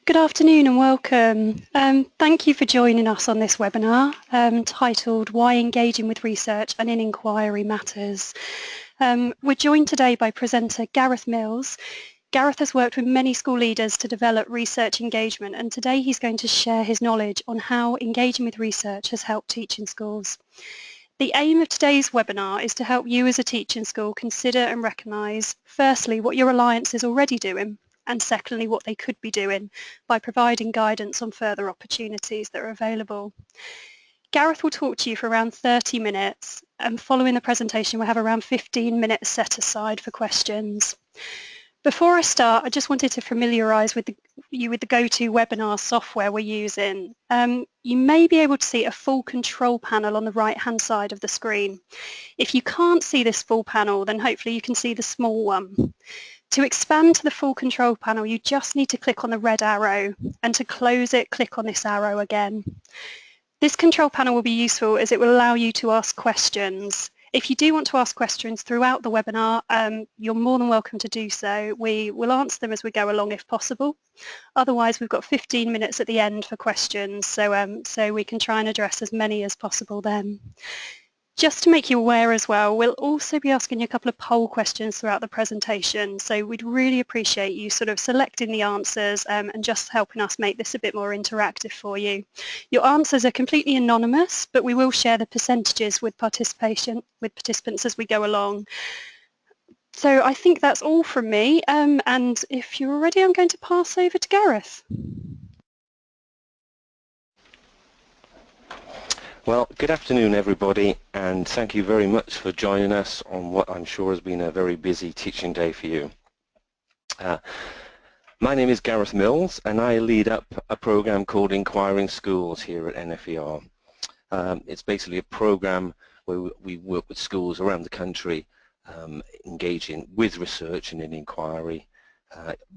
Good afternoon and welcome. Thank you for joining us on this webinar titled Why Engaging with Research and in Inquiry Matters. We're joined today by presenter Gareth Mills. Gareth has worked with many school leaders to develop research engagement, and today he's going to share his knowledge on how engaging with research has helped teach in schools. The aim of today's webinar is to help you as a teacher in school consider and recognise, firstly, what your alliance is already doing, and secondly, what they could be doing by providing guidance on further opportunities that are available. Gareth will talk to you for around 30 minutes, and following the presentation we'll have around 15 minutes set aside for questions. Before I start, I just wanted to familiarise you with the GoToWebinar software we're using. You may be able to see a full control panel on the right-hand side of the screen. If you can't see this full panel, then hopefully you can see the small one. To expand to the full control panel, you just need to click on the red arrow, and to close it, click on this arrow again. This control panel will be useful as it will allow you to ask questions. If you do want to ask questions throughout the webinar, you're more than welcome to do so. We will answer them as we go along if possible. Otherwise, we've got 15 minutes at the end for questions, so we can try and address as many as possible then. Just to make you aware as well, we'll also be asking you a couple of poll questions throughout the presentation, so we'd really appreciate you sort of selecting the answers and just helping us make this a bit more interactive for you. Your answers are completely anonymous, but we will share the percentages with participants as we go along. So I think that's all from me, and if you're ready, I'm going to pass over to Gareth. Well, good afternoon everybody, and thank you very much for joining us on what I'm sure has been a very busy teaching day for you. My name is Gareth Mills, and I lead up a program called Enquiring Schools here at NFER. It's basically a program where we work with schools around the country engaging with research and in inquiry,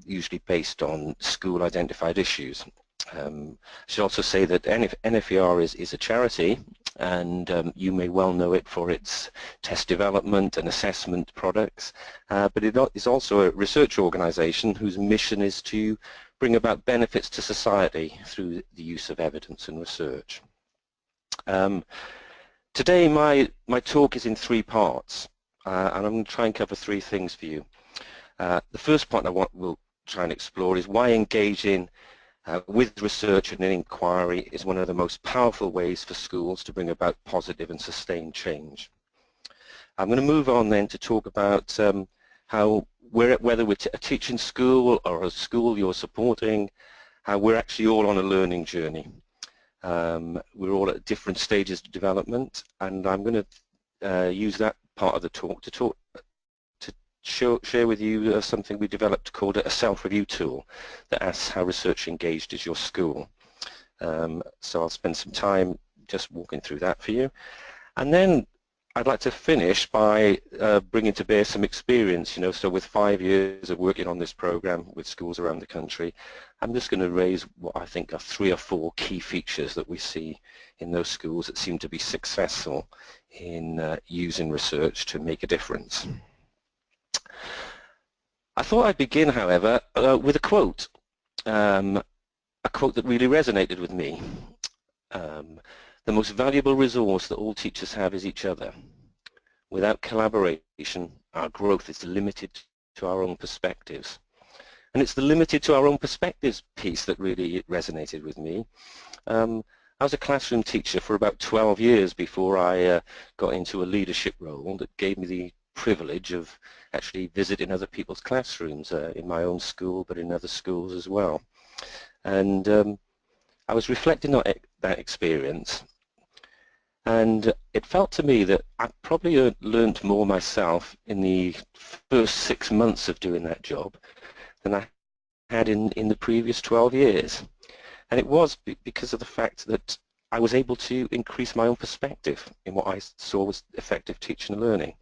usually based on school identified issues. I should also say that NFER is a charity, and you may well know it for its test development and assessment products, but it is also a research organisation whose mission is to bring about benefits to society through the use of evidence and research. Today my talk is in three parts, and I'm going to try and cover three things for you. The first part we'll try and explore is why engaging with research and in inquiry is one of the most powerful ways for schools to bring about positive and sustained change. I'm going to move on then to talk about how whether we're a teaching school or a school you're supporting, how we're actually all on a learning journey. We're all at different stages of development, and I'm going to use that part of the talk to share with you something we developed called a self-review tool that asks how research engaged is your school. So I'll spend some time just walking through that for you, and then I'd like to finish by bringing to bear some experience. So with 5 years of working on this program with schools around the country, I'm just going to raise what I think are 3 or 4 key features that we see in those schools that seem to be successful in using research to make a difference. I thought I'd begin, however, with a quote that really resonated with me. The most valuable resource that all teachers have is each other. Without collaboration, our growth is limited to our own perspectives. And it's the limited to our own perspectives piece that really resonated with me. I was a classroom teacher for about 12 years before I got into a leadership role that gave me the privilege of actually visiting other people's classrooms in my own school, but in other schools as well. And I was reflecting on that experience, and it felt to me that I probably learned more myself in the first 6 months of doing that job than I had in the previous 12 years. And it was because of the fact that I was able to increase my own perspective in what I saw was effective teaching and learning.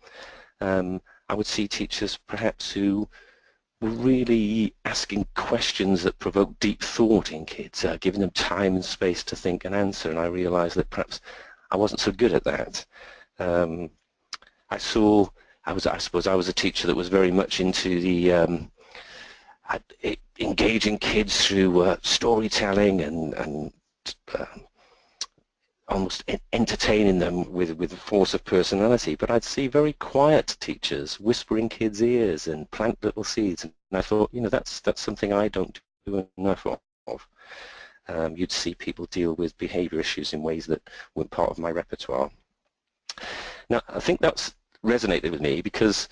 I would see teachers perhaps who were really asking questions that provoke deep thought in kids, giving them time and space to think and answer, and I realized that perhaps I wasn't so good at that. I suppose I was a teacher that was very much into the engaging kids through storytelling and almost entertaining them with the force of personality, but I'd see very quiet teachers whispering kids' ears and plant little seeds, and I thought, you know, that's something I don't do enough of. You'd see people deal with behaviour issues in ways that weren't part of my repertoire. Now, I think that's resonated with me because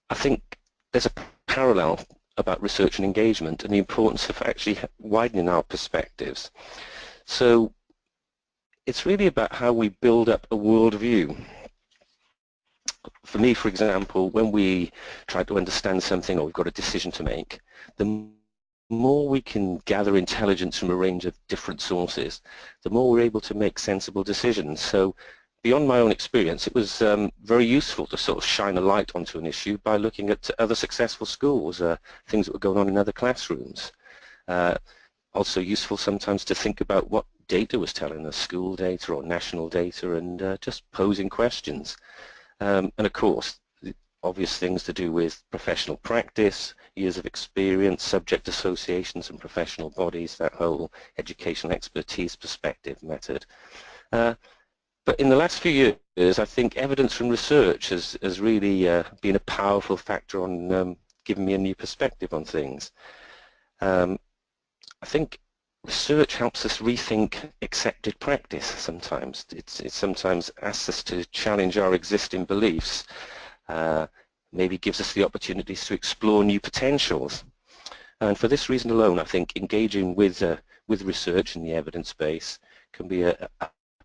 I think there's a parallel about research and engagement and the importance of actually widening our perspectives. So it's really about how we build up a worldview. For me, for example, when we try to understand something or we've got a decision to make, the more we can gather intelligence from a range of different sources, the more we're able to make sensible decisions. So beyond my own experience, it was very useful to sort of shine a light onto an issue by looking at other successful schools, things that were going on in other classrooms. Also useful sometimes to think about what data was telling us, school data or national data, and just posing questions. And of course, the obvious things to do with professional practice, years of experience, subject associations and professional bodies, that whole educational expertise perspective method. But in the last few years, I think evidence from research has really been a powerful factor on giving me a new perspective on things. I think research helps us rethink accepted practice sometimes. It sometimes asks us to challenge our existing beliefs, maybe gives us the opportunities to explore new potentials. And for this reason alone, I think engaging with research in the evidence base can be a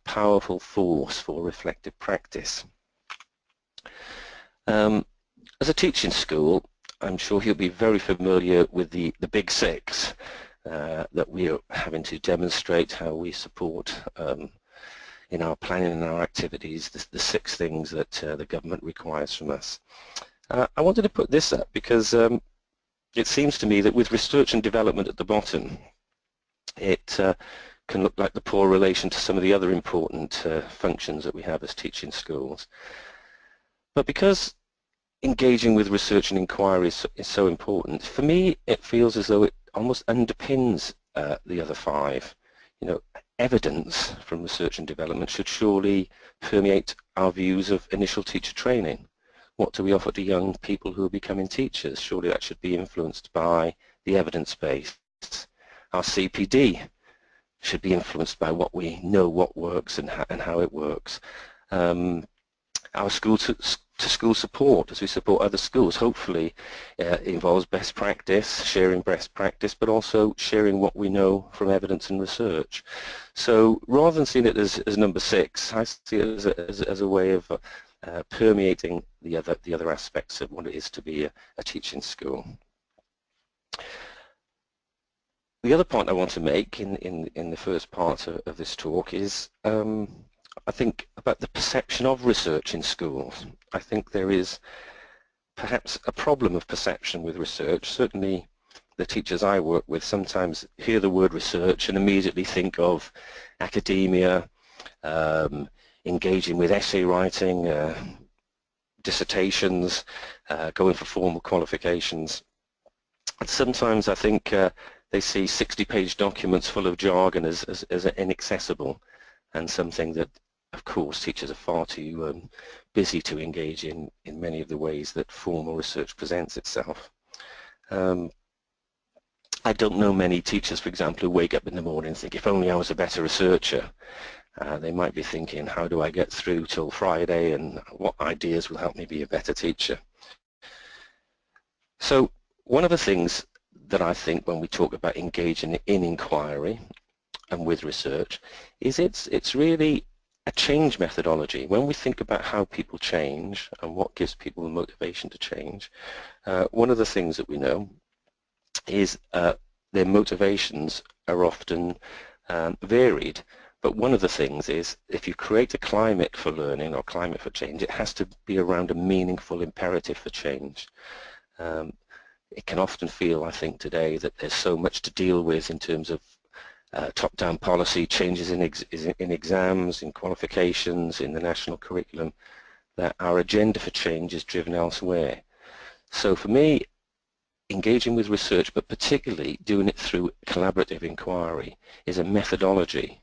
powerful force for reflective practice. As a teaching school, I'm sure you'll be very familiar with the big six that we are having to demonstrate how we support in our planning and our activities, the 6 things that the government requires from us. I wanted to put this up because it seems to me that with research and development at the bottom, it can look like the poor relation to some of the other important functions that we have as teaching schools. But because engaging with research and inquiry is so important, for me it feels as though it almost underpins the other 5. You know, evidence from research and development should surely permeate our views of initial teacher training. What do we offer to young people who are becoming teachers? Surely that should be influenced by the evidence base. Our CPD should be influenced by what we know what works and how it works. Our school-to-school support, as we support other schools, hopefully involves best practice, sharing best practice, but also sharing what we know from evidence and research. So rather than seeing it as number 6, I see it as a way of permeating the other aspects of what it is to be a teaching school. The other point I want to make in the first part of this talk is I think about the perception of research in schools. I think there is perhaps a problem of perception with research. Certainly the teachers I work with sometimes hear the word research and immediately think of academia, engaging with essay writing, dissertations, going for formal qualifications. And sometimes I think they see 60-page documents full of jargon as inaccessible and something that, of course, teachers are far too busy to engage in many of the ways that formal research presents itself. I don't know many teachers, for example, who wake up in the morning and think, if only I was a better researcher. They might be thinking, how do I get through till Friday and what ideas will help me be a better teacher? So one of the things that I think when we talk about engaging in inquiry and with research is it's really a change methodology. When we think about how people change and what gives people the motivation to change, one of the things that we know is their motivations are often varied. But one of the things is if you create a climate for learning or climate for change, it has to be around a meaningful imperative for change. It can often feel, I think, today that there's so much to deal with in terms of top-down policy, changes in exams, in qualifications, in the national curriculum, that our agenda for change is driven elsewhere. So for me, engaging with research, but particularly doing it through collaborative inquiry, is a methodology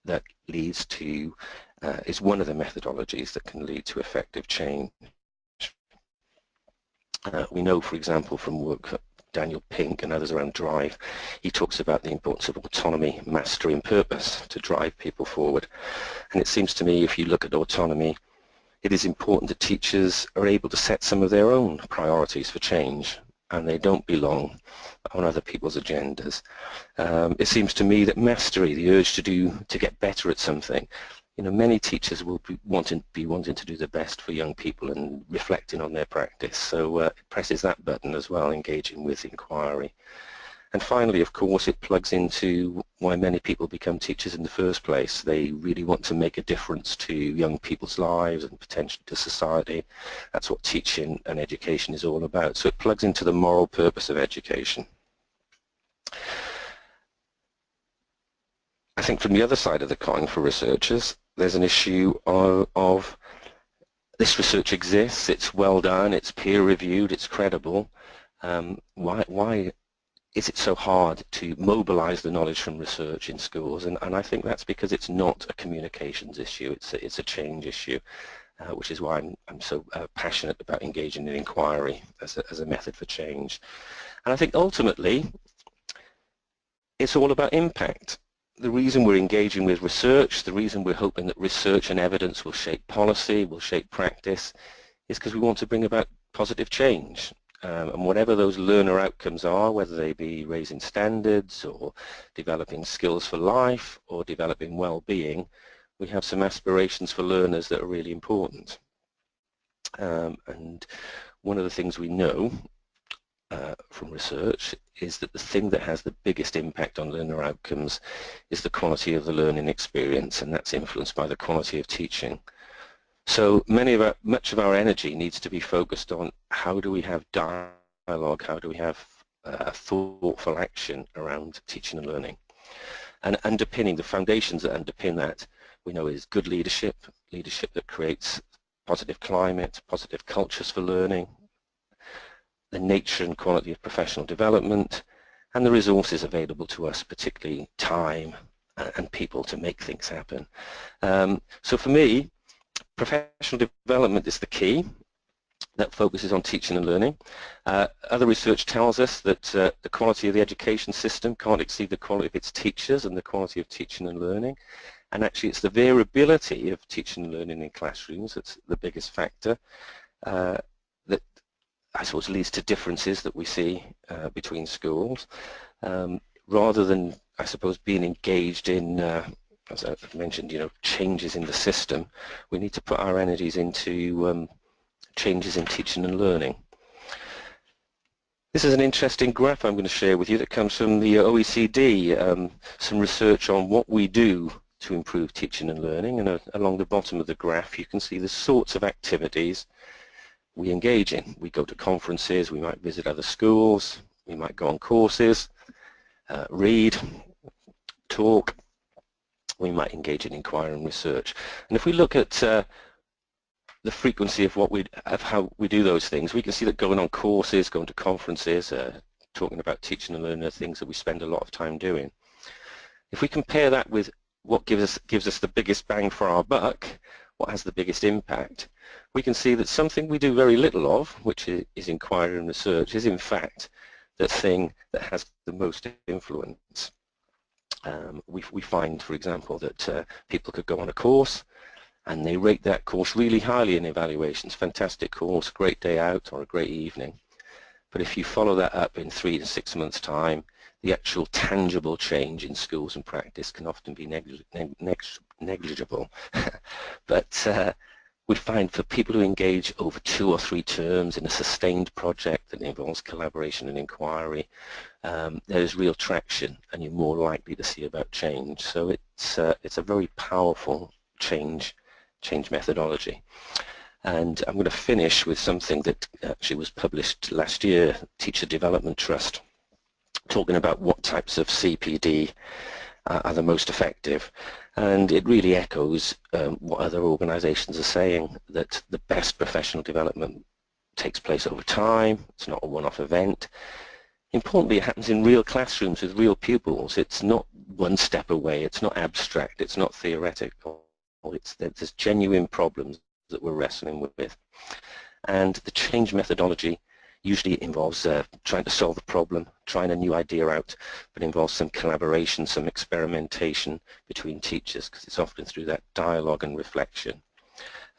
that leads to, is one of the methodologies that can lead to effective change. We know, for example, from work that Daniel Pink and others around Drive, he talks about the importance of autonomy, mastery and purpose to drive people forward. And it seems to me, if you look at autonomy, it is important that teachers are able to set some of their own priorities for change, and they don't belong on other people's agendas. It seems to me that mastery, the urge to get better at something, many teachers will be wanting to do the best for young people and reflecting on their practice. So it presses that button as well, engaging with inquiry. And finally, of course, it plugs into why many people become teachers in the first place. They really want to make a difference to young people's lives and potentially to society. That's what teaching and education is all about. So it plugs into the moral purpose of education. I think from the other side of the coin for researchers, there's an issue of this research exists, it's well done, it's peer-reviewed, it's credible. Why is it so hard to mobilize the knowledge from research in schools? And I think that's because it's not a communications issue, it's a change issue, which is why I'm so passionate about engaging in inquiry as a method for change. And I think ultimately, it's all about impact. The reason we're engaging with research, the reason we're hoping that research and evidence will shape policy, will shape practice, is because we want to bring about positive change. And whatever those learner outcomes are, whether they be raising standards or developing skills for life or developing well-being, we have some aspirations for learners that are really important. And one of the things we know from research is that the thing that has the biggest impact on learner outcomes is the quality of the learning experience, and that's influenced by the quality of teaching. So much of our energy needs to be focused on how do we have dialogue, how do we have thoughtful action around teaching and learning. And underpinning, the foundations that underpin that, we know is good leadership, leadership that creates positive climate, positive cultures for learning, the nature and quality of professional development, and the resources available to us, particularly time and people to make things happen. So for me, professional development is the key that focuses on teaching and learning. Other research tells us that the quality of the education system can't exceed the quality of its teachers and the quality of teaching and learning. And actually it's the variability of teaching and learning in classrooms that's the biggest factor that I suppose leads to differences that we see between schools. Rather than, I suppose, being engaged in as I've mentioned, changes in the system, we need to put our energies into changes in teaching and learning. This is an interesting graph I'm going to share with you that comes from the OECD, some research on what we do to improve teaching and learning, and along the bottom of the graph you can see the sorts of activities we engage in. We go to conferences, we might visit other schools, we might go on courses, read, talk, we might engage in inquiry and research. And if we look at the frequency of how we do those things, we can see that going on courses, going to conferences, talking about teaching and learning are things that we spend a lot of time doing. If we compare that with what gives us the biggest bang for our buck, what has the biggest impact, we can see that something we do very little of, which is inquiry and research, is in fact the thing that has the most influence. We find, for example, that people could go on a course and they rate that course really highly in evaluations. Fantastic course, great day out or a great evening. But if you follow that up in 3 to 6 months' time, the actual tangible change in schools and practice can often be negligible. But we find for people who engage over 2 or 3 terms in a sustained project that involves collaboration and inquiry, there is real traction and you're more likely to see about change. So it's a very powerful change methodology. And I'm going to finish with something that actually was published last year, Teacher Development Trust, talking about what types of CPD are the most effective. And it really echoes what other organizations are saying, that the best professional development takes place over time. It's not a one-off event. Importantly, it happens in real classrooms with real pupils. It's not one step away, it's not abstract, it's not theoretical. There's genuine problems that we're wrestling with. And the change methodology usually involves trying to solve the problem, trying a new idea out, but involves some collaboration, some experimentation between teachers, because it's often through that dialogue and reflection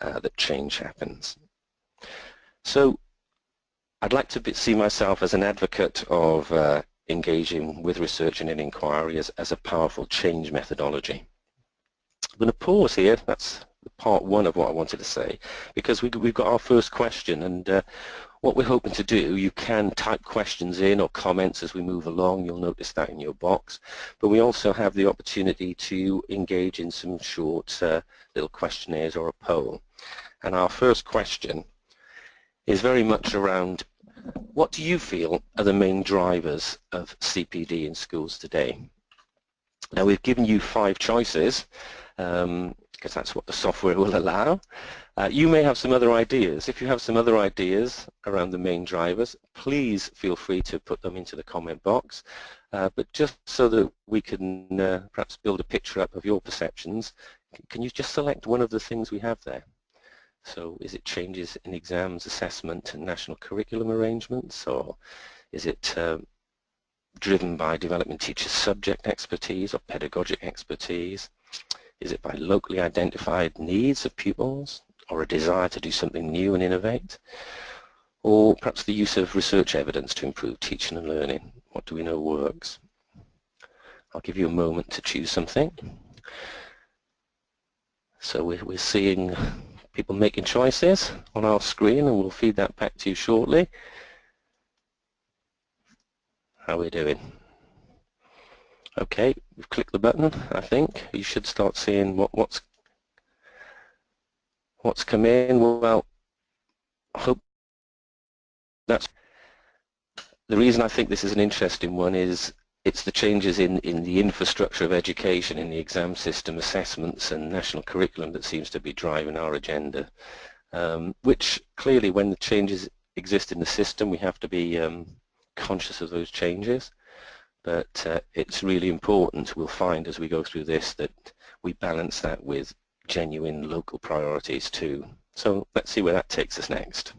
that change happens. So I'd like to see myself as an advocate of engaging with research and in inquiry as a powerful change methodology. I'm going to pause here. That's part one of what I wanted to say, because we've got our first question, and what we're hoping to do, you can type questions in or comments as we move along. You'll notice that in your box, but we also have the opportunity to engage in some short little questionnaires or a poll. And our first question is very much around, what do you feel are the main drivers of CPD in schools today? Now, we've given you 5 choices, because that's what the software will allow. You may have some other ideas. If you have some other ideas around the main drivers, please feel free to put them into the comment box. But just so that we can perhaps build a picture up of your perceptions, can you just select one of the things we have there? So is it changes in exams, assessment and national curriculum arrangements, or is it driven by developing teachers' subject expertise or pedagogic expertise? Is it by locally identified needs of pupils or a desire to do something new and innovate? Or perhaps the use of research evidence to improve teaching and learning? What do we know works? I'll give you a moment to choose something. So we're seeing people making choices on our screen, and we'll feed that back to you shortly. How are we doing? Okay, we've clicked the button. I think you should start seeing what's come in. Well, I hope that's the reason I think this is an interesting one. Is it's the changes in the infrastructure of education, in the exam system, assessments and national curriculum that seems to be driving our agenda, which clearly, when the changes exist in the system, we have to be conscious of those changes. But it's really important, we'll find as we go through this, that we balance that with genuine local priorities too. So let's see where that takes us next.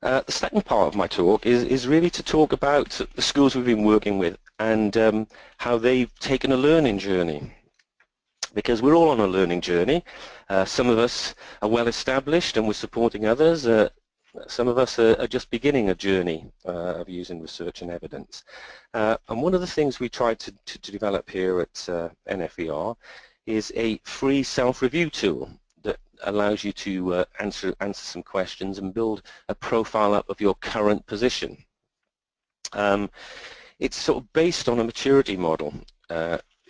The second part of my talk is really to talk about the schools we've been working with and how they've taken a learning journey. Because we're all on a learning journey. Some of us are well established and we're supporting others. Some of us are just beginning a journey of using research and evidence. And one of the things we tried to develop here at NFER is a free self-review tool that allows you to answer some questions and build a profile up of your current position. It's sort of based on a maturity model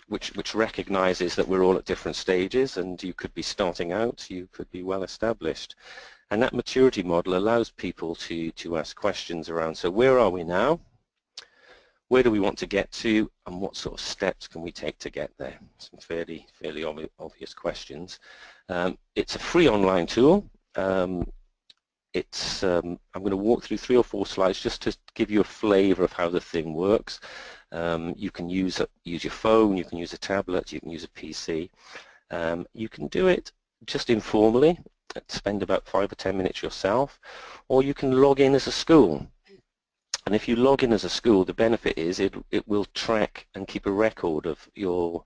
which recognizes that we're all at different stages, and you could be starting out, you could be well established. And that maturity model allows people to ask questions around, so where are we now? Where do we want to get to? And what sort of steps can we take to get there? Some fairly obvious questions. It's a free online tool. I'm going to walk through 3 or 4 slides just to give you a flavor of how the thing works. You can use your phone, you can use a tablet, you can use a PC. You can do it just informally, spend about 5 or 10 minutes yourself, or you can log in as a school. And if you log in as a school, the benefit is it will track and keep a record of your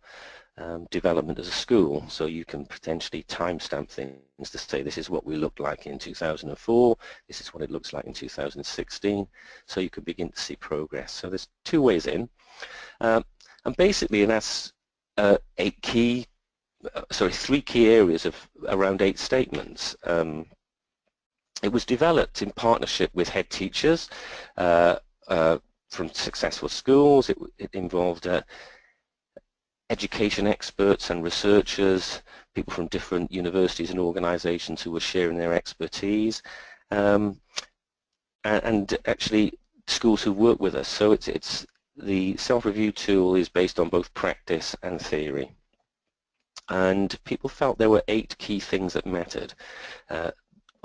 development as a school, so you can potentially timestamp things to say this is what we looked like in 2004, this is what it looks like in 2016, so you can begin to see progress. So there's 2 ways in, and basically that's 3 key areas of around 8 statements. It was developed in partnership with head teachers from successful schools. It involved education experts and researchers, people from different universities and organizations who were sharing their expertise, and actually schools who work with us. So it's the self-review tool is based on both practice and theory. And people felt there were 8 key things that mattered.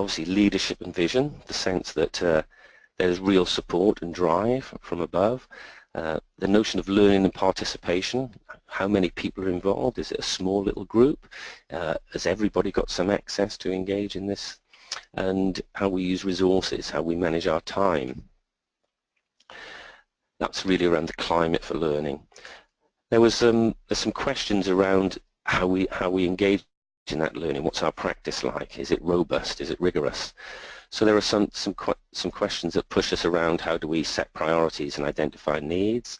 obviously leadership and vision, the sense that there's real support and drive from above. The notion of learning and participation, how many people are involved, is it a small little group, has everybody got some access to engage in this, and how we use resources, how we manage our time. That's really around the climate for learning. There's some questions around how we engage in that learning. What's our practice like? Is it robust? Is it rigorous? So there are some questions that push us around how do we set priorities and identify needs.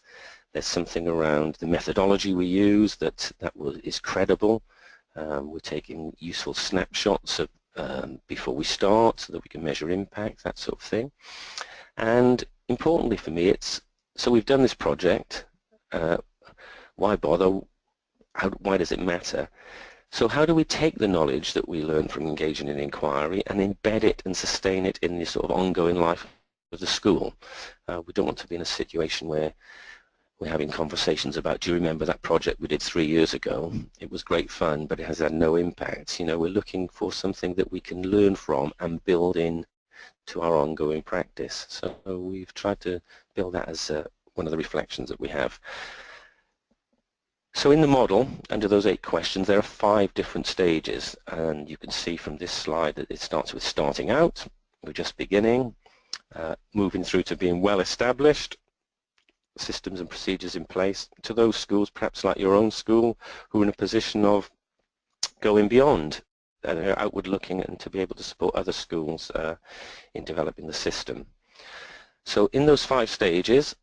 There's something around the methodology we use that is credible. We're taking useful snapshots of before we start so that we can measure impact, that sort of thing. And importantly for me, so we've done this project. Why bother? Why does it matter? So how do we take the knowledge that we learn from engaging in inquiry and embed it and sustain it in the sort of ongoing life of the school? We don't want to be in a situation where we're having conversations about, do you remember that project we did 3 years ago? It was great fun, but it has had no impact. You know, we're looking for something that we can learn from and build in to our ongoing practice. So we've tried to build that as one of the reflections that we have. So in the model, under those 8 questions, there are 5 different stages, and you can see from this slide that it starts with starting out, we're just beginning, moving through to being well established, systems and procedures in place, to those schools, perhaps like your own school, who are in a position of going beyond, outward looking, and to be able to support other schools in developing the system. So in those 5 stages,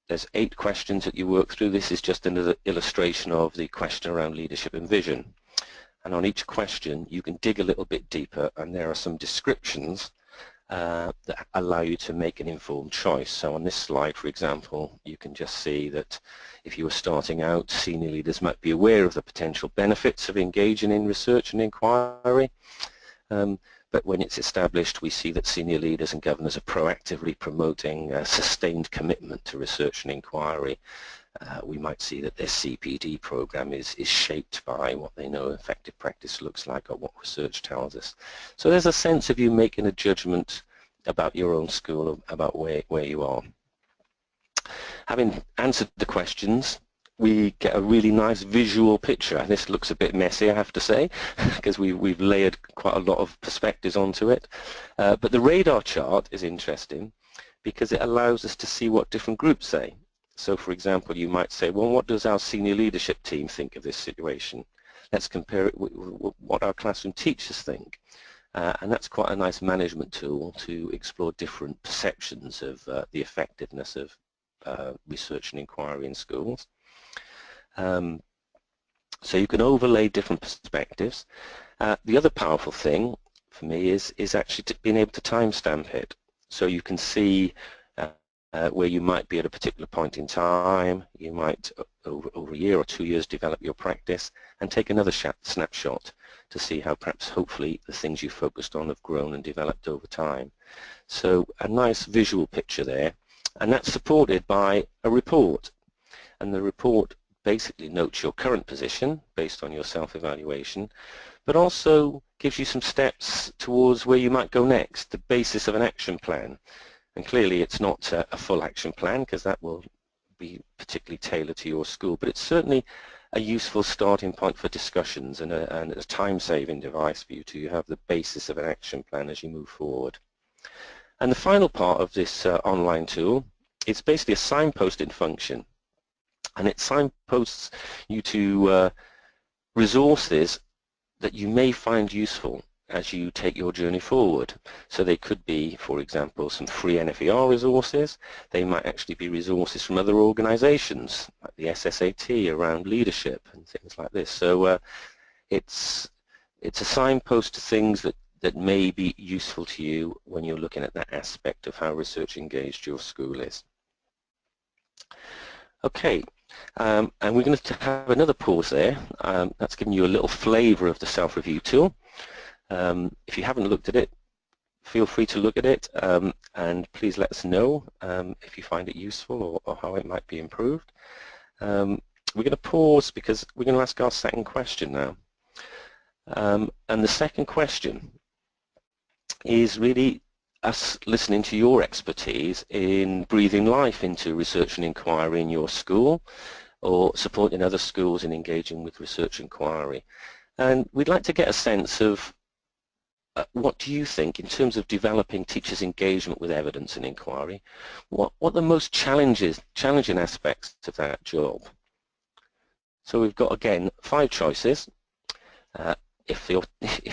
there's 8 questions that you work through. This is just another illustration of the question around leadership and vision. And on each question, you can dig a little bit deeper, and there are some descriptions that allow you to make an informed choice. So on this slide, for example, you can just see that if you were starting out, senior leaders might be aware of the potential benefits of engaging in research and inquiry. But when it's established, we see that senior leaders and governors are proactively promoting a sustained commitment to research and inquiry. We might see that their CPD program is shaped by what they know effective practice looks like or what research tells us. So there's a sense of you making a judgment about your own school, about where you are. Having answered the questions, we get a really nice visual picture. This looks a bit messy, I have to say, because we've layered quite a lot of perspectives onto it. But the radar chart is interesting because it allows us to see what different groups say. So, for example, you might say, well, what does our senior leadership team think of this situation? Let's compare it with what our classroom teachers think. And that's quite a nice management tool to explore different perceptions of the effectiveness of research and inquiry in schools. So you can overlay different perspectives. The other powerful thing for me is actually being able to timestamp it. So you can see where you might be at a particular point in time. You might, over a year or 2 years, develop your practice and take another snapshot to see how perhaps, hopefully, the things you focused on have grown and developed over time. So a nice visual picture there, and that's supported by a report. And the report basically notes your current position based on your self-evaluation, but also gives you some steps towards where you might go next, the basis of an action plan. And clearly it's not a full action plan because that will be particularly tailored to your school, but it's certainly a useful starting point for discussions and a time-saving device for you to have the basis of an action plan as you move forward. And the final part of this online tool, it's basically a signposting function. And it signposts you to resources that you may find useful as you take your journey forward. So they could be, for example, some free NFER resources. They might actually be resources from other organizations, like the SSAT around leadership and things like this. So it's a signpost to things that may be useful to you when you're looking at that aspect of how research engaged your school is. Okay. And we're going to have another pause there. That's giving you a little flavor of the self-review tool. If you haven't looked at it, feel free to look at it and please let us know if you find it useful or how it might be improved. We're going to pause because we're going to ask our second question now. And the second question is really us listening to your expertise in breathing life into research and inquiry in your school, or supporting other schools in engaging with research inquiry. And we'd like to get a sense of what do you think in terms of developing teachers' engagement with evidence and inquiry? What are the most challenging aspects of that job? So we've got, again, 5 choices. If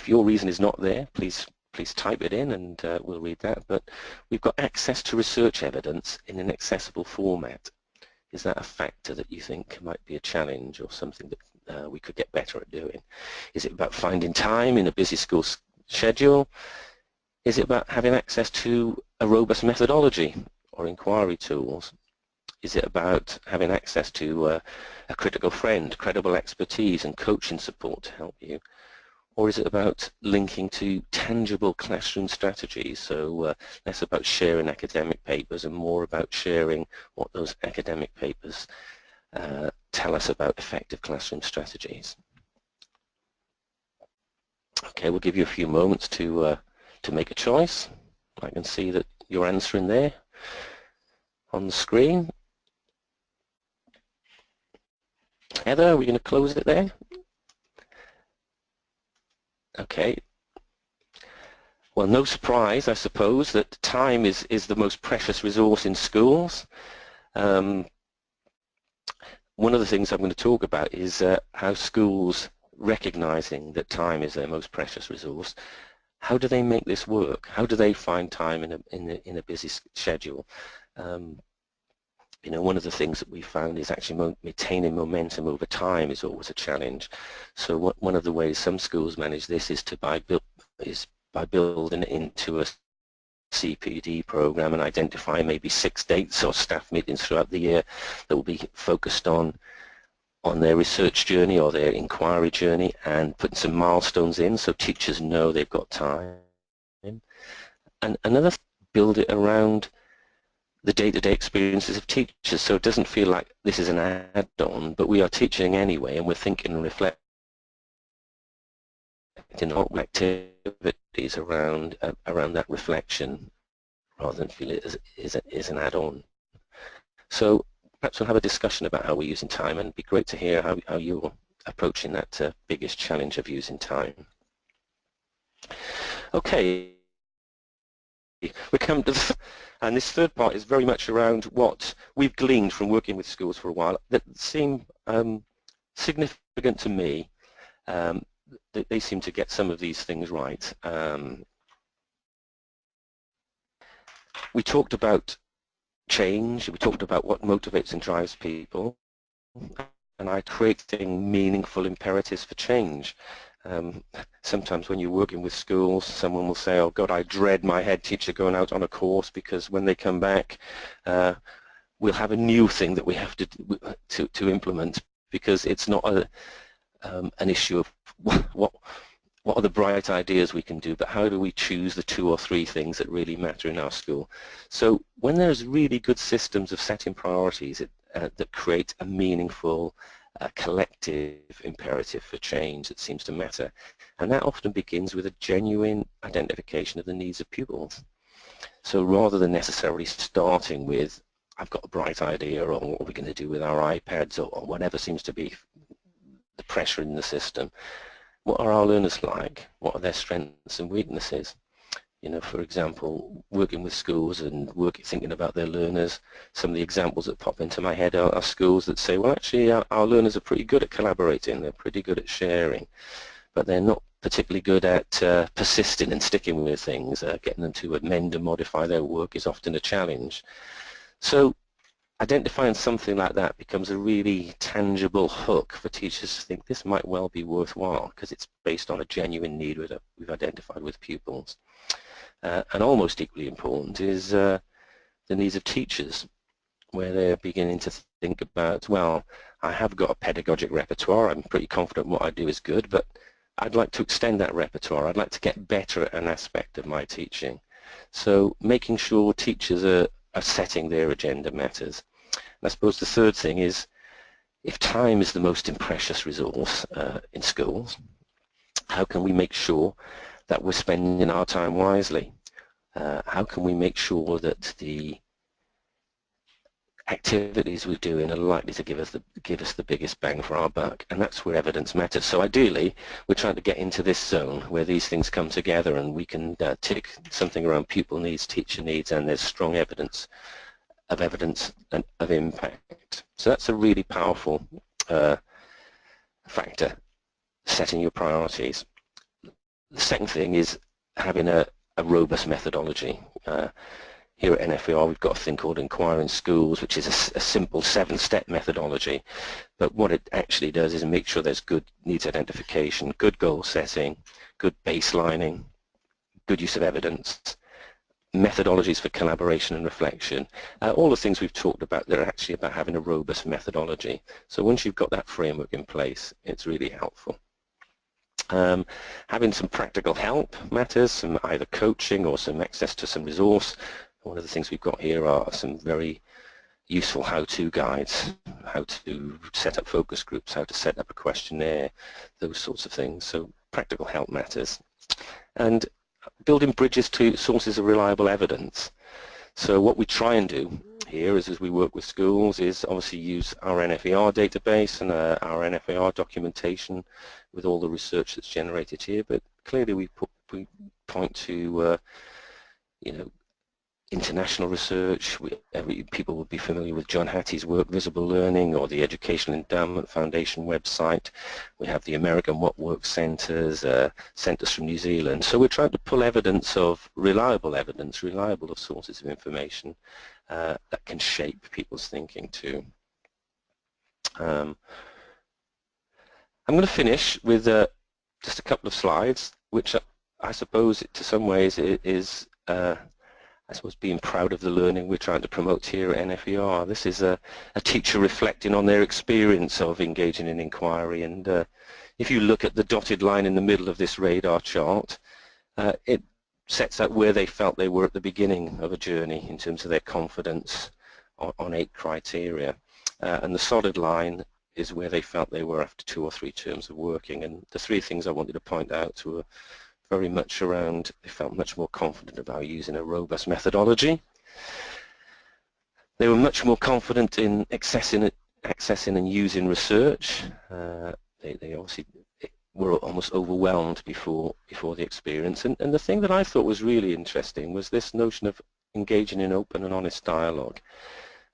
your reason is not there, please type it in and we'll read that. But we've got access to research evidence in an accessible format. Is that a factor that you think might be a challenge or something that we could get better at doing? Is it about finding time in a busy school schedule? Is it about having access to a robust methodology or inquiry tools? Is it about having access to a critical friend, credible expertise and coaching support to help you? Or is it about linking to tangible classroom strategies, so less about sharing academic papers and more about sharing what those academic papers tell us about effective classroom strategies? Okay, we'll give you a few moments to make a choice. I can see that you're answering there on the screen. Heather, are we going to close it there? Okay. Well, no surprise, I suppose, that time is the most precious resource in schools. One of the things I'm going to talk about is how schools, recognizing that time is their most precious resource, how do they make this work? How do they find time in a busy schedule? You know, one of the things that we found is actually maintaining momentum over time is always a challenge. So one of the ways some schools manage this is by building it into a CPD program and identify maybe 6 dates or staff meetings throughout the year that will be focused on their research journey or their inquiry journey, and putting some milestones in so teachers know they've got time. And another, build it around the day-to-day experiences of teachers, so it doesn't feel like this is an add-on, but we are teaching anyway, and we're thinking and reflecting on activities around that reflection, rather than feel it as an add-on. So perhaps we'll have a discussion about how we're using time, and it'd be great to hear how you're approaching that biggest challenge of using time. Okay, we come to and this third part is very much around what we've gleaned from working with schools for a while that seem significant to me. They seem to get some of these things right. We talked about change, we talked about what motivates and drives people, and creating meaningful imperatives for change. Sometimes when you're working with schools, someone will say, oh God, I dread my head teacher going out on a course, because when they come back we'll have a new thing that we have to implement, because it's not an issue of what are the bright ideas we can do, but how do we choose the 2 or 3 things that really matter in our school. So when there's really good systems of setting priorities that create a meaningful collective imperative for change that seems to matter, and that often begins with a genuine identification of the needs of pupils. So rather than necessarily starting with, I've got a bright idea, or what are we going to do with our iPads, or whatever seems to be the pressure in the system, what are our learners like? What are their strengths and weaknesses? You know, for example, working with schools and thinking about their learners, some of the examples that pop into my head are schools that say, well, actually, our learners are pretty good at collaborating, they're pretty good at sharing, but they're not particularly good at persisting and sticking with things. Getting them to amend and modify their work is often a challenge. So identifying something like that becomes a really tangible hook for teachers to think this might well be worthwhile, because it's based on a genuine need we've identified with pupils. And almost equally important is the needs of teachers, where they're beginning to think about, well, I have got a pedagogic repertoire, I'm pretty confident what I do is good, but I'd like to extend that repertoire, I'd like to get better at an aspect of my teaching. So making sure teachers are setting their agenda matters. And I suppose the third thing is, if time is the most precious resource in schools, how can we make sure that we're spending our time wisely? How can we make sure that the activities we're doing are likely to give us the biggest bang for our buck? And that's where evidence matters. So ideally, we're trying to get into this zone where these things come together and we can tick something around pupil needs, teacher needs, and there's strong evidence and of impact. So that's a really powerful factor, setting your priorities. The second thing is having a robust methodology. Here at NFER we've got a thing called Enquiring Schools, which is a simple 7-step methodology, but what it actually does is make sure there's good needs identification, good goal setting, good baselining, good use of evidence, methodologies for collaboration and reflection, all the things we've talked about. They're actually about having a robust methodology. So once you've got that framework in place, it's really helpful. Having some practical help matters, some either coaching or some access to some resource. One of the things we've got here are some very useful how-to guides, how to set up focus groups, how to set up a questionnaire, those sorts of things. So practical help matters. And building bridges to sources of reliable evidence. So what we try and do here is, as we work with schools, is obviously use our NFER database and our NFER documentation with all the research that's generated here, but clearly we point to you know, international research. People would be familiar with John Hattie's work, Visible Learning, or the Educational Endowment Foundation website. We have the American What Works centres, centres from New Zealand. So we're trying to pull evidence of reliable sources of information that can shape people's thinking too. I'm going to finish with just a couple of slides, which I suppose to some ways is I suppose being proud of the learning we're trying to promote here at NFER. This is a teacher reflecting on their experience of engaging in inquiry, and if you look at the dotted line in the middle of this radar chart, it sets out where they felt they were at the beginning of a journey in terms of their confidence on 8 criteria, and the solid line is where they felt they were after 2 or 3 terms of working. And the 3 things I wanted to point out were very much around, they felt much more confident about using a robust methodology. They were much more confident in accessing and using research. They obviously were almost overwhelmed before the experience. And the thing that I thought was really interesting was this notion of engaging in open and honest dialogue.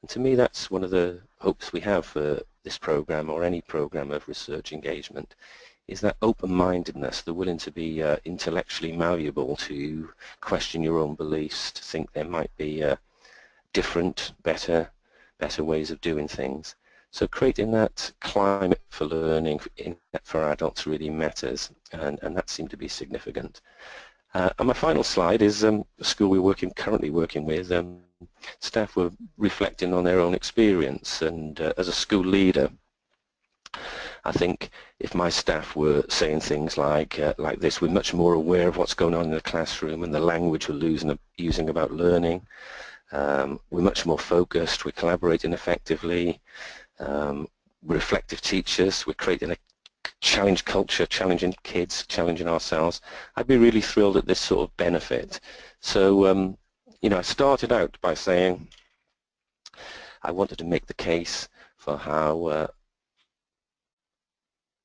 And to me, that's one of the hopes we have for this program, or any program of research engagement, is that open-mindedness, the willing to be intellectually malleable, to question your own beliefs, to think there might be different, better ways of doing things. So creating that climate for learning for adults really matters, and that seemed to be significant. And my final slide is the school we're currently working with. Staff were reflecting on their own experience, and as a school leader, I think if my staff were saying things like this, we're much more aware of what's going on in the classroom and the language we're using about learning. We're much more focused, we're collaborating effectively, we're reflective teachers, we're creating a challenge culture, challenging kids, challenging ourselves. I'd be really thrilled at this sort of benefit. So, you know, I started out by saying I wanted to make the case for how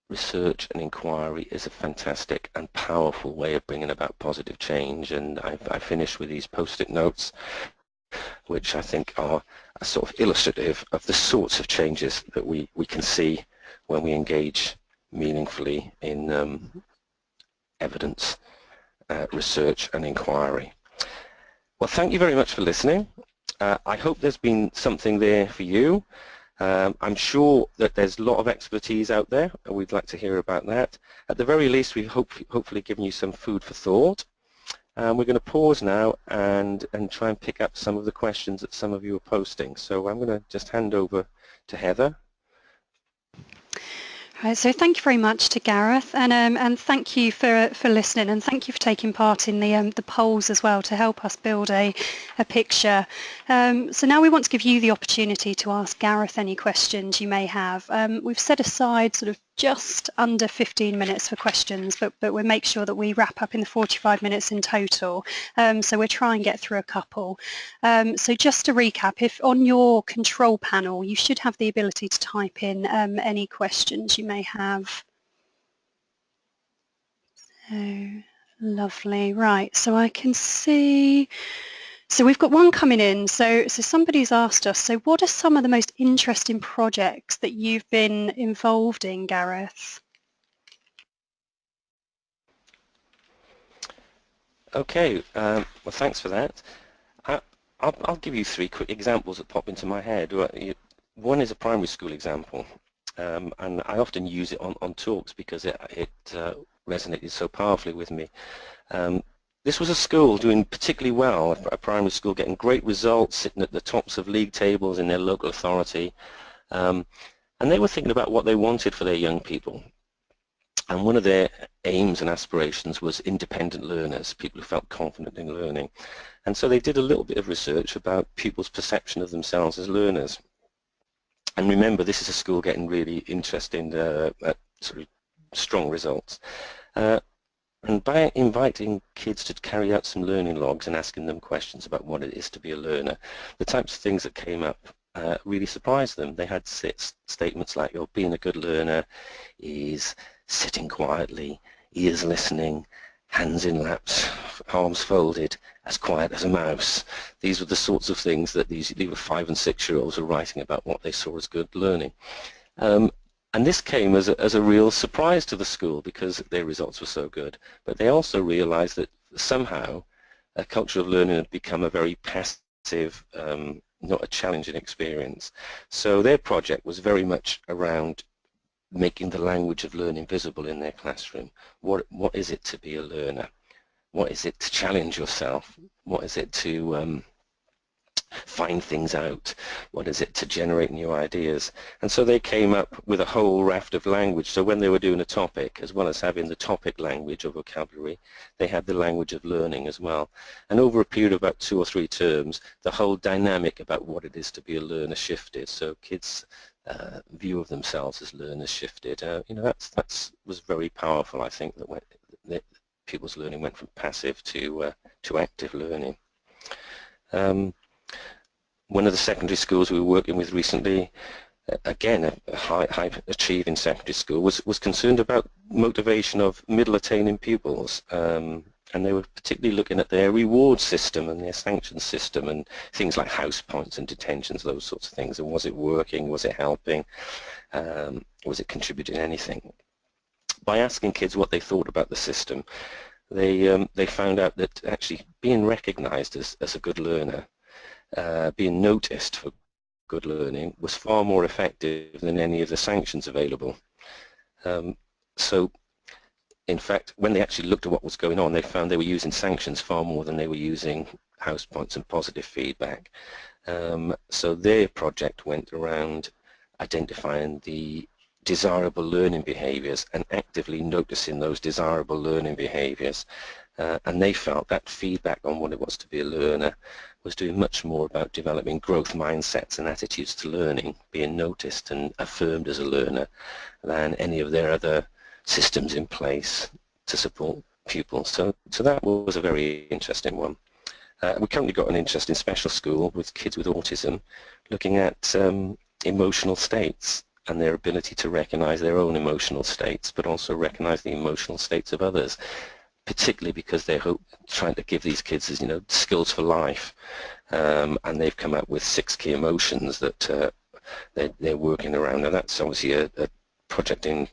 research and inquiry is a fantastic and powerful way of bringing about positive change, and I finished with these post-it notes, which I think are sort of illustrative of the sorts of changes that we can see when we engage meaningfully in evidence, research and inquiry. Well, thank you very much for listening. I hope there's been something there for you. I'm sure that there's a lot of expertise out there, and we'd like to hear about that. At the very least, we've hopefully given you some food for thought. We're going to pause now and try and pick up some of the questions that some of you are posting. So I'm going to just hand over to Heather. Right, so thank you very much to Gareth, and thank you for listening, and thank you for taking part in the polls as well to help us build a picture. So now we want to give you the opportunity to ask Gareth any questions you may have. We've set aside sort of just under 15 minutes for questions, but we'll make sure that we wrap up in the 45 minutes in total. So we'll try and get through a couple. So just to recap, if on your control panel, you should have the ability to type in any questions you may have. So, lovely. Right, so I can see, so we've got one coming in. So somebody's asked us, so what are some of the most interesting projects that you've been involved in, Gareth? Okay, well, thanks for that. I'll give you three quick examples that pop into my head. One is a primary school example, and I often use it on talks because it resonated so powerfully with me. This was a school doing particularly well, a primary school getting great results, sitting at the tops of league tables in their local authority, and they were thinking about what they wanted for their young people. And one of their aims and aspirations was independent learners, people who felt confident in learning. And so they did a little bit of research about pupils' perception of themselves as learners. And remember, this is a school getting really interesting, sort of strong results. And by inviting kids to carry out some learning logs and asking them questions about what it is to be a learner, the types of things that came up really surprised them. They had statements like, oh, being a good learner is sitting quietly, ears listening, hands in laps, arms folded, as quiet as a mouse. These were the sorts of things that these 5- and 6-year-olds were writing about what they saw as good learning. And this came as a real surprise to the school because their results were so good. But they also realized that somehow a culture of learning had become a very passive, not a challenging experience. So their project was very much around making the language of learning visible in their classroom. What is it to be a learner? What is it to challenge yourself? What is it to find things out? What is it to generate new ideas? And so they came up with a whole raft of language. So when they were doing a topic, as well as having the topic language or vocabulary, they had the language of learning as well. And over a period of about 2 or 3 terms, the whole dynamic about what it is to be a learner shifted. So kids' view of themselves as learners shifted. You know, that was very powerful. I think that people's learning went from passive to active learning. One of the secondary schools we were working with recently, again a high achieving secondary school, was concerned about motivation of middle attaining pupils, and they were particularly looking at their reward system and their sanction system and things like house points and detentions, those sorts of things. And was it working? Was it helping? Was it contributing anything? By asking kids what they thought about the system, they found out that actually being recognized as a good learner, being noticed for good learning, was far more effective than any of the sanctions available. So in fact, when they actually looked at what was going on, they found they were using sanctions far more than they were using house points and positive feedback. So their project went around identifying the desirable learning behaviors and actively noticing those desirable learning behaviors. And they felt that feedback on what it was to be a learner was doing much more about developing growth mindsets and attitudes to learning, being noticed and affirmed as a learner, than any of their other systems in place to support pupils. So that was a very interesting one. We currently got an interesting special school with kids with autism looking at emotional states and their ability to recognize their own emotional states, but also recognize the emotional states of others, particularly because they're trying to give these kids, you know, skills for life. And they've come up with 6 key emotions that they're working around, and that's obviously a project in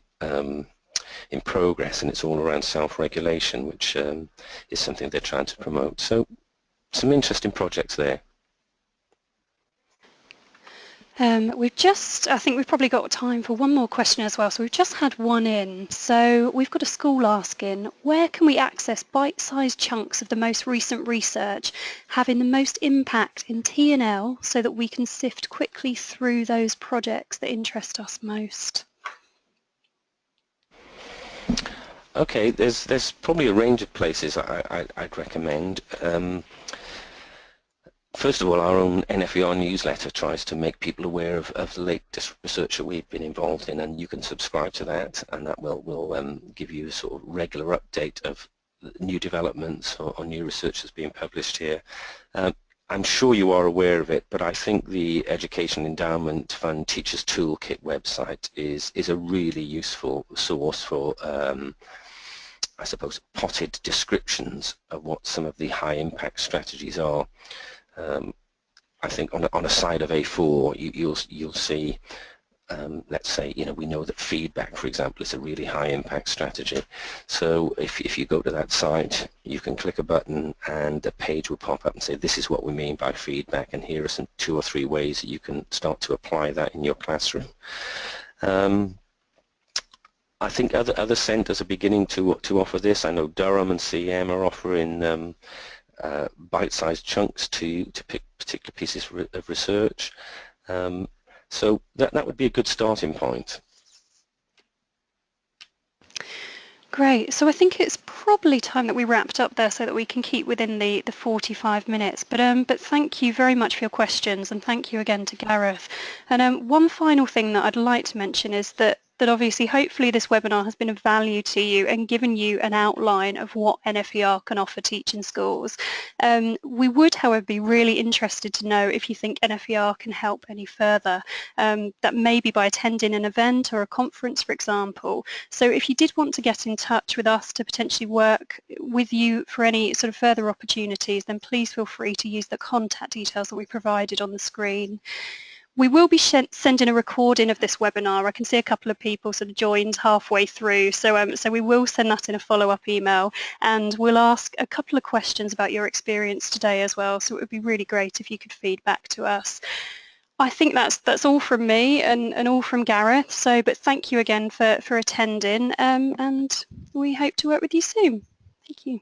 progress, and it's all around self-regulation, which is something they're trying to promote. So some interesting projects there. I think we've probably got time for one more question as well. So we've just had one in. So we've got a school asking, where can we access bite-sized chunks of the most recent research having the most impact in T&L so that we can sift quickly through those projects that interest us most? Okay, there's probably a range of places I'd recommend. First of all, our own NFER newsletter tries to make people aware of the latest research that we've been involved in, and you can subscribe to that, and that will give you a sort of regular update of new developments or new research that's being published here. I'm sure you are aware of it, but I think the Education Endowment Fund Teachers Toolkit website is a really useful source for I suppose potted descriptions of what some of the high impact strategies are. I think on a side of A4 you'll see, let's say, we know that feedback, for example, is a really high impact strategy. So if you go to that site, you can click a button and a page will pop up and say, this is what we mean by feedback, and here are some 2 or 3 ways that you can start to apply that in your classroom. I think other centres are beginning to offer this. I know Durham and CM are offering bite-sized chunks to pick particular pieces of research. So that would be a good starting point. Great. So I think it's probably time that we wrapped up there so that we can keep within the 45 minutes. But thank you very much for your questions, and thank you again to Gareth. And one final thing that I'd like to mention is that obviously hopefully this webinar has been of value to you and given you an outline of what NFER can offer teaching schools. We would, however, be really interested to know if you think NFER can help any further, that maybe by attending an event or a conference, for example. So if you did want to get in touch with us to potentially work with you for any sort of further opportunities, then please feel free to use the contact details that we provided on the screen. We will be sending a recording of this webinar. I can see a couple of people sort of joined halfway through, so we will send that in a follow-up email, and we'll ask a couple of questions about your experience today as well, so it would be really great if you could feed back to us. I think that's all from me and all from Gareth, but thank you again for attending, and we hope to work with you soon. Thank you.